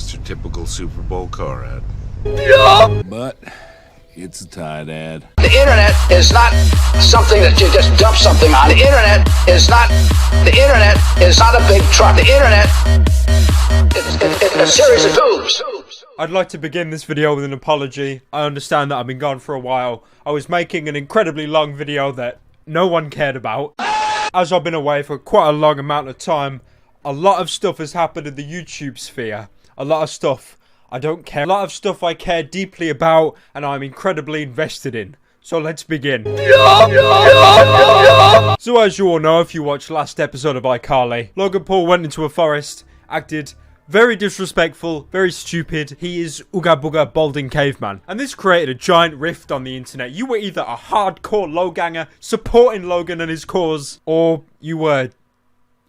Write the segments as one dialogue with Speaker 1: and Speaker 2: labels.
Speaker 1: just your typical Super Bowl car ad.
Speaker 2: Yup! But it's a Tide ad.
Speaker 3: The internet is not something that you just dump something on. The internet is not a big truck. The internet is a series of tubes.
Speaker 4: I'd like to begin this video with an apology. I understand that I've been gone for a while. I was making an incredibly long video that no one cared about. As I've been away for quite a long amount of time, a lot of stuff has happened in the YouTube sphere. A lot of stuff I don't care. A lot of stuff I care deeply about and I'm incredibly invested in. So let's begin. So as you all know, if you watched last episode of iCarly, Logan Paul went into a forest, acted very disrespectful, very stupid. He is Ooga Booga Balding Caveman. And this created a giant rift on the internet. You were either a hardcore Loganger supporting Logan and his cause, or you were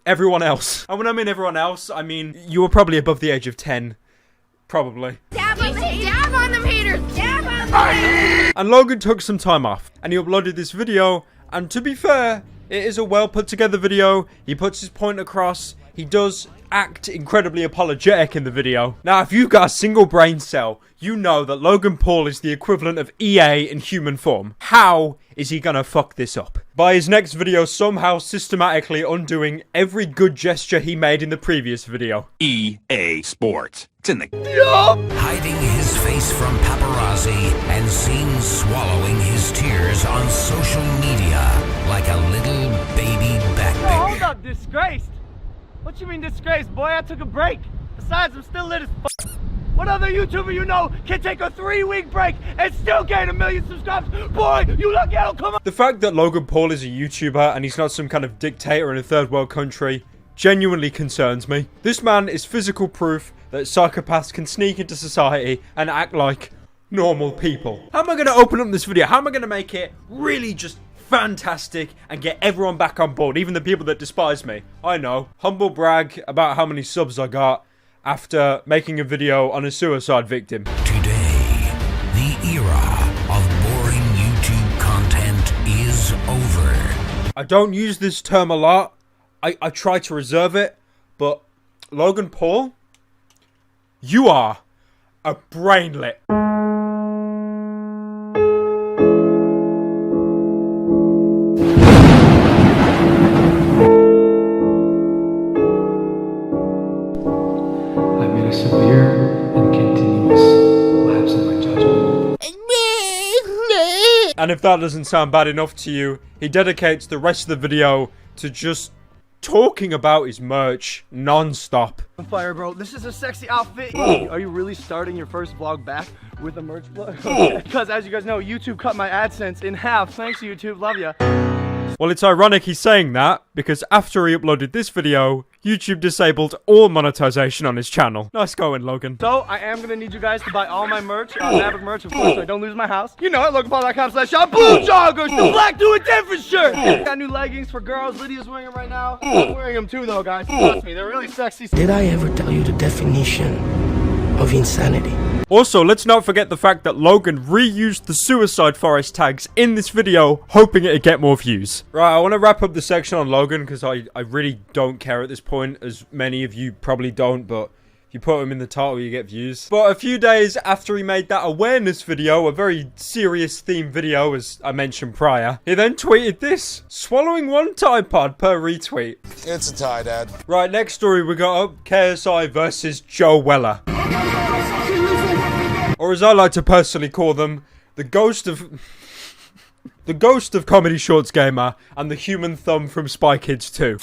Speaker 4: everyone else. And when I mean everyone else, I mean you were probably above the age of 10. Probably.
Speaker 5: Dab on them haters! Dab on them haters!
Speaker 4: And Logan took some time off, and he uploaded this video, and to be fair, it is a well put together video. He puts his point across. He does act incredibly apologetic in the video. Now, if you've got a single brain cell, you know that Logan Paul is the equivalent of EA in human form. How is he gonna fuck this up? By his next video somehow systematically undoing every good gesture he made in the previous video.
Speaker 2: EA Sports. It's in the...
Speaker 6: Hiding his face from paparazzi and seen swallowing his tears on social media like a little baby backpack.
Speaker 7: Hold up, disgraced? What you mean disgraced, boy? I took a break. Besides, I'm still lit as f***. What other YouTuber you know can take a 3-week break and still gain 1 million subscribers? Boy, you lucky I don't come up.
Speaker 4: The fact that Logan Paul is a YouTuber and he's not some kind of dictator in a third world country genuinely concerns me. This man is physical proof that psychopaths can sneak into society and act like normal people. How am I going to open up this video? How am I going to make it really just fantastic and get everyone back on board, even the people that despise me? I know, humble brag about how many subs I got after making a video on a suicide victim.
Speaker 6: Today, the era of boring YouTube content is over.
Speaker 4: I don't use this term a lot. I try to reserve it, but Logan Paul, you are a brainlet.
Speaker 8: Severe and continuous lapse in my judgment.
Speaker 4: And if that doesn't sound bad enough to you, he dedicates the rest of the video to just talking about his merch non-stop.
Speaker 7: On fire, bro. This is a sexy outfit. Are you really starting your first vlog back with a merch vlog? Because as you guys know, YouTube cut my AdSense in half. Thanks, YouTube. Love ya.
Speaker 4: Well, it's ironic he's saying that, because after he uploaded this video, YouTube disabled all monetization on his channel. Nice going, Logan.
Speaker 7: So, I am going to need you guys to buy all my merch, Maverick merch, of course, so I don't lose my house. You know it, LoganPaul.com/shop. Blue joggers, the black do it different shirt. Got new leggings for girls. Lydia's wearing them right now. I'm wearing them too, though, guys. Trust me, they're really sexy.
Speaker 9: Did I ever tell you the definition of insanity?
Speaker 4: Also, let's not forget the fact that Logan reused the suicide forest tags in this video, hoping it'd get more views. Right, I want to wrap up the section on Logan, because I really don't care at this point, as many of you probably don't, but if you put him in the title, you get views. But a few days after he made that awareness video, a very serious themed video, as I mentioned prior, he then tweeted this: swallowing one Tide Pod per retweet.
Speaker 1: It's a Tide ad.
Speaker 4: Right, next story we got up, KSI versus Joe Weller. Or as I like to personally call them, the ghost of Comedy Shorts Gamer and the human thumb from Spy Kids 2.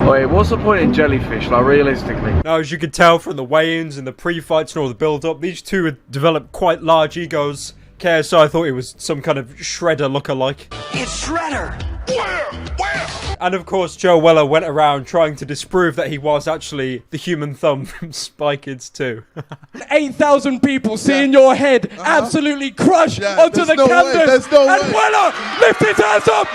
Speaker 7: Wait, what's the point in jellyfish, like, realistically?
Speaker 4: Now, as you can tell from the weigh-ins and the pre-fights and all the build-up, these two had developed quite large egos. KSI thought he was some kind of Shredder lookalike.
Speaker 3: It's Shredder!
Speaker 4: And of course, Joe Weller went around trying to disprove that he was actually the human thumb from Spy Kids 2.
Speaker 10: 8,000 people seeing your head absolutely crush onto the canvas. And Weller lift his hands up!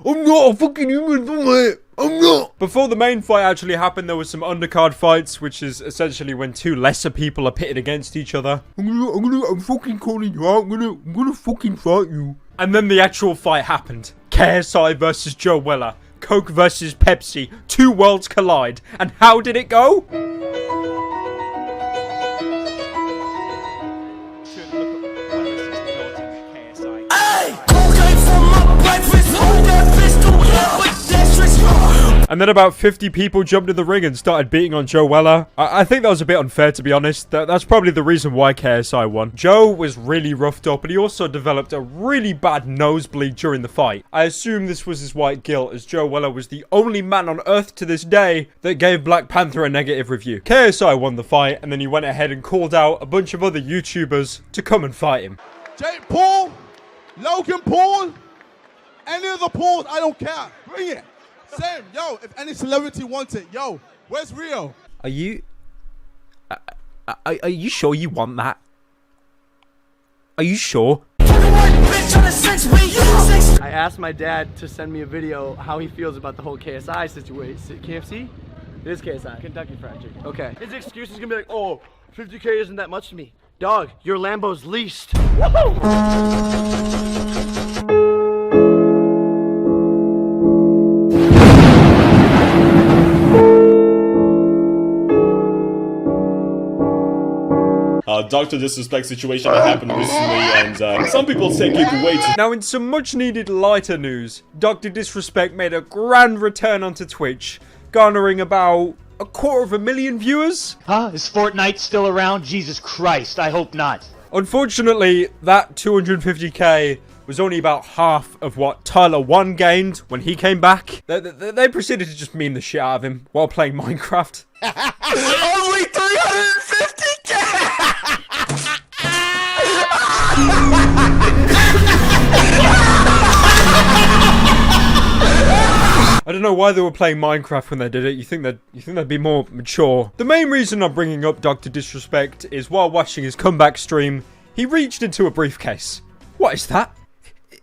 Speaker 4: I'm not a fucking human thumb, mate!
Speaker 1: I'm not.
Speaker 4: Before the main fight actually happened, there was some undercard fights, which is essentially when two lesser people are pitted against each other.
Speaker 1: I'm fucking calling you out. I'm gonna fucking fight you.
Speaker 4: And then the actual fight happened. KSI versus Joe Weller. Coke versus Pepsi. Two worlds collide. And how did it go? And then about 50 people jumped in the ring and started beating on Joe Weller. I think that was a bit unfair, to be honest. That's probably the reason why KSI won. Joe was really roughed up, and he also developed a really bad nosebleed during the fight. I assume this was his white guilt, as Joe Weller was the only man on earth to this day that gave Black Panther a negative review. KSI won the fight, and then he went ahead and called out a bunch of other YouTubers to come and fight him.
Speaker 10: Jake Paul, Logan Paul, any of the Pauls, I don't care. Bring it. Same, yo, if any celebrity wants it, yo, where's Rio?
Speaker 4: Are you sure you want that? Are you sure?
Speaker 7: I asked my dad to send me a video how he feels about the whole KSI situation. KFC? It is KSI. Kentucky Fried Chicken. Okay. His excuse is gonna be like, oh, 50K isn't that much to me. Dog, your Lambo's leased.
Speaker 11: Dr. Disrespect situation that happened recently, and some people take it way too.
Speaker 4: Now, in some much needed lighter news, Dr. Disrespect made a grand return onto Twitch, garnering about 250,000 viewers.
Speaker 12: Huh? Is Fortnite still around? Jesus Christ, I hope not.
Speaker 4: Unfortunately, that 250k was only about half of what Tyler 1 gained when he came back. They proceeded to just meme the shit out of him while playing Minecraft.
Speaker 12: Only 350k!
Speaker 4: I don't know why they were playing Minecraft when they did it. You think they'd be more mature. The main reason I'm bringing up Dr. Disrespect is while watching his comeback stream, he reached into a briefcase. What is that?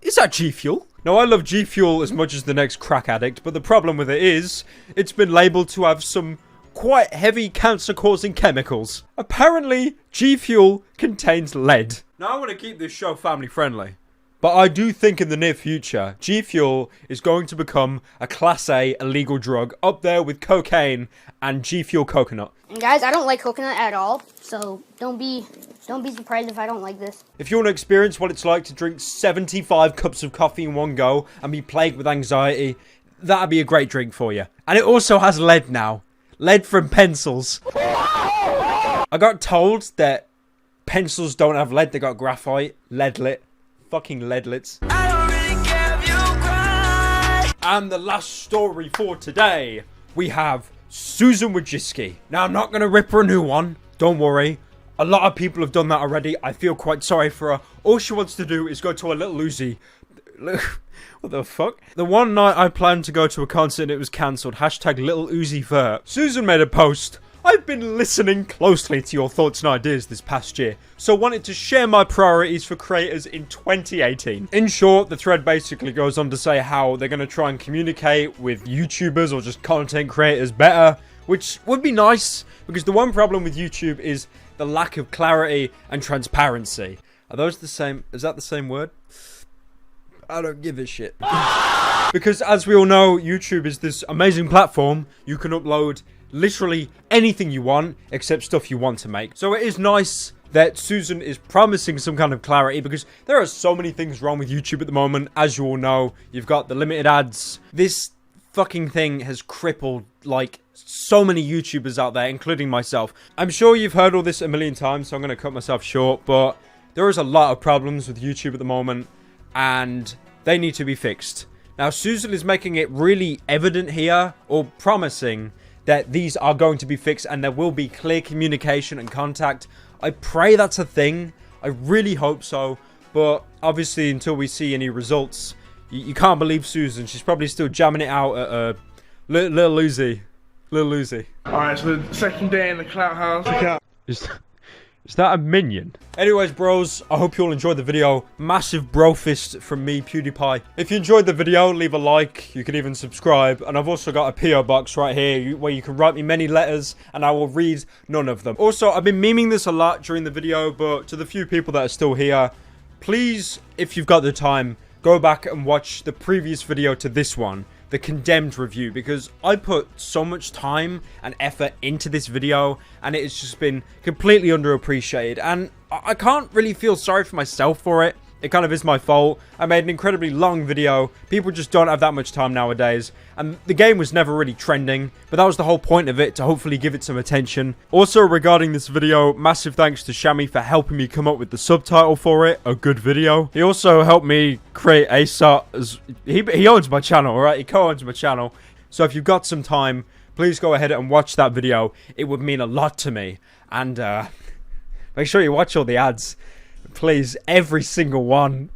Speaker 4: Is that G Fuel? Now, I love G Fuel as much as the next crack addict, but the problem with it is, it's been labelled to have some quite heavy cancer-causing chemicals. Apparently, G Fuel contains lead. Now, I want to keep this show family-friendly, but I do think in the near future, G Fuel is going to become a Class A illegal drug, up there with cocaine and G Fuel coconut.
Speaker 5: Guys, I don't like coconut at all, so don't be surprised if I don't like this.
Speaker 4: If you want to experience what it's like to drink 75 cups of coffee in one go and be plagued with anxiety, that'd be a great drink for you. And it also has lead now. Lead from pencils. I got told that pencils don't have lead, they got graphite. Leadlet. Fucking leadlets. I don't really care if you cry. And the last story for today, we have Susan Wojcicki. Now, I'm not going to rip her a new one. Don't worry. A lot of people have done that already. I feel quite sorry for her. All she wants to do is go to a Little Uzi. What the fuck? The one night I planned to go to a concert and it was cancelled. Hashtag Little Uzi Vert. Susan made a post. I've been listening closely to your thoughts and ideas this past year, so wanted to share my priorities for creators in 2018. In short, the thread basically goes on to say how they're going to try and communicate with YouTubers or just content creators better, which would be nice, because the one problem with YouTube is the lack of clarity and transparency. Are those the same? Is that the same word? I don't give a shit. Because as we all know, YouTube is this amazing platform. You can upload literally anything you want, except stuff you want to make. So it is nice that Susan is promising some kind of clarity, because there are so many things wrong with YouTube at the moment. As you all know, you've got the limited ads. This fucking thing has crippled, like, so many YouTubers out there, including myself. I'm sure you've heard all this a million times, so I'm going to cut myself short, but there is a lot of problems with YouTube at the moment, and they need to be fixed. Now, Susan is making it really evident here, or promising, that these are going to be fixed and there will be clear communication and contact. I pray that's a thing. I really hope so. But obviously, until we see any results, you can't believe Susan. She's probably still jamming it out at Little Uzi. Little Uzi.
Speaker 10: Alright, so the second day in the clout house.
Speaker 13: Is
Speaker 4: Is that a minion? Anyways, bros, I hope you all enjoyed the video. Massive bro fist from me, PewDiePie. If you enjoyed the video, leave a like. You can even subscribe. And I've also got a PO box right here where you can write me many letters and I will read none of them. Also, I've been memeing this a lot during the video, but to the few people that are still here, please, if you've got the time, go back and watch the previous video to this one, the condemned review, because I put so much time and effort into this video and it has just been completely underappreciated, and I can't really feel sorry for myself for it. It kind of is my fault. I made an incredibly long video. People just don't have that much time nowadays. And the game was never really trending, but that was the whole point of it, to hopefully give it some attention. Also, regarding this video, massive thanks to Shammy for helping me come up with the subtitle for it. A good video. He also helped me create Asot. He owns my channel, alright? He co-owns my channel. So if you've got some time, please go ahead and watch that video. It would mean a lot to me. And make sure you watch all the ads. Please, every single one.